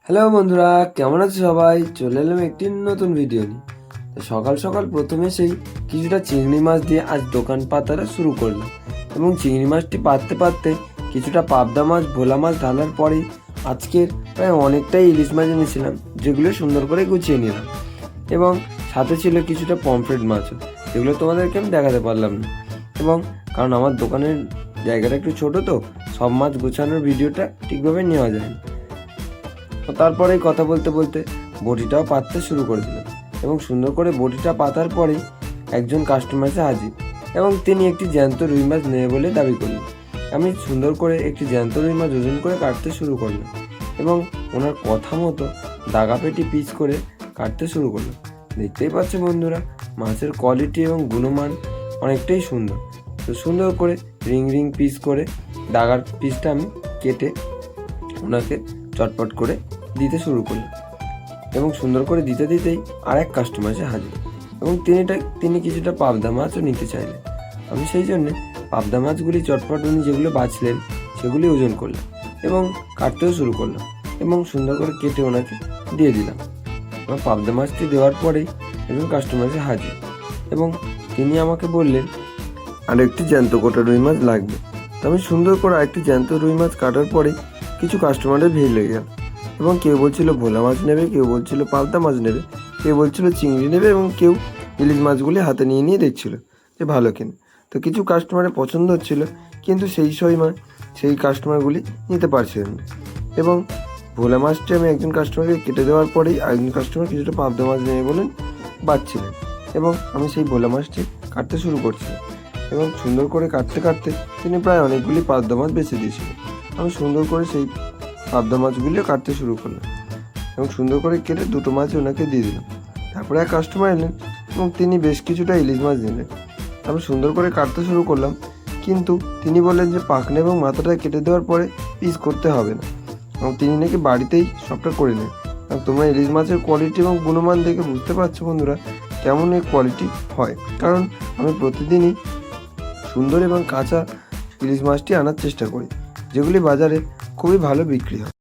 Hello বন্ধুরা, কেমন আছো সবাই? চলে এলাম একটি নতুন ভিডিও নিয়ে। তো সকাল সকাল প্রথমে সেই কিছুটা চিংড়ি মাছ দিয়ে আজ দোকান পাতাটা শুরু করলাম, এবং চিংড়ি মাছটি পাততে পাততে কিছুটা পাবদা মাছ, ভোলা মাছ ঢালার পরেই আজকের প্রায় অনেকটাই ইলিশ মাছ এনেছিলাম, যেগুলো সুন্দর করে গুছিয়ে নিলাম। এবং সাথে ছিল কিছুটা পমফ্রেট মাছও, যেগুলো তোমাদেরকে আমি দেখাতে পারলাম না। এবং কারণ আমার দোকানের জায়গাটা একটু ছোট, তো সব মাছ গোছানোর ভিডিওটা ঠিকভাবে নেওয়া যায় না। তারপরে কথা বলতে বলতে বটিটাও পাততে শুরু করে দিলাম, এবং সুন্দর করে বটিটা পাতার পরেই একজন কাস্টমার এসে হাজির, এবং তিনি একটি জ্যান্ত রুই মাছ নেবে বলে দাবি করলেন। আমি সুন্দর করে একটি জ্যান্ত রুই মাছ ওজন করে কাটতে শুরু করলাম, এবং ওনার কথা মতো দাগাপেটি পিস করে কাটতে শুরু করলাম। দেখতেই পাচ্ছ বন্ধুরা, মাছের কোয়ালিটি এবং গুণমান অনেকটাই সুন্দর। তো সুন্দর করে রিং রিং পিস করে দাগার পিসটা আমি কেটে ওনাকে চটপট করে দিতে শুরু করলাম, এবং সুন্দর করে দিতে দিতেই আর এক কাস্টমার এসে হাজির, এবং তিনি কিছুটা পাবদা মাছও নিতে চাইলেন। আমি সেই জন্যে পাবদা মাছগুলি চটপট উনি যেগুলো বাছলেন সেগুলি ওজন করলাম, এবং কাটতেও শুরু করলাম, এবং সুন্দর করে কেটে ওনাকে দিয়ে দিলাম। এবং পাবদা মাছটি দেওয়ার পরেই একজন কাস্টমার এসে হাজির, এবং তিনি আমাকে বললেন আর একটি জ্যান্ত কোটা রুই মাছ লাগবে। তো আমি সুন্দর করে আরেকটি জ্যান্ত রুই মাছ কাটার পরে কিছু কাস্টমারের ভিড় লেগে গেল, এবং কেউ বলছিল ভোলা মাছ নেবে, কেউ বলছিল পাবদা মাছ নেবে, কেউ বলছিল চিংড়ি নেবে, এবং কেউ ইলিশ মাছগুলি হাতে নিয়ে নিয়ে দেখছিল যে ভালো কিনা। তো কিছু কাস্টমারের পছন্দ হচ্ছিল, কিন্তু সেই সময় সেই কাস্টমারগুলি নিতে পারছিলেন না। এবং ভোলা মাছটি আমি একজন কাস্টমারকে কেটে দেওয়ার পরেই আরেকজন কাস্টমার কিছুটা পাবদা মাছ নেবে বলেন বাচ্ছিলেন, এবং আমি সেই ভোলা মাছটি কাটতে শুরু করছিলাম। এবং সুন্দর করে কাটতে কাটতে তিনি প্রায় অনেকগুলি পাবদা মাছ বেছে দিয়েছিলেন। আমি সুন্দর করে সেই পাবদা মাছগুলিও কাটতে শুরু করলাম, এবং সুন্দর করে কেটে দুটো মাছ ওনাকে দিয়ে দিলাম। তারপরে এক কাস্টমার এলেন, এবং তিনি বেশ কিছুটা ইলিশ মাছ নিলেন। আমি সুন্দর করে কাটতে শুরু করলাম, কিন্তু তিনি বললেন যে পাখনা এবং মাথাটা কেটে দেওয়ার পরে পিস করতে হবে না, এবং তিনি নাকি বাড়িতেই সবটা করে নেন। এবং তোমরা ইলিশ মাছের কোয়ালিটি এবং গুণমান দেখে বুঝতে পারছো বন্ধুরা কেমন এই কোয়ালিটি হয়, কারণ আমি প্রতিদিনই সুন্দর এবং কাঁচা ইলিশ মাছটি আনার চেষ্টা করি, যেগুলি বাজারে খুবই ভালো বিক্রি হয়।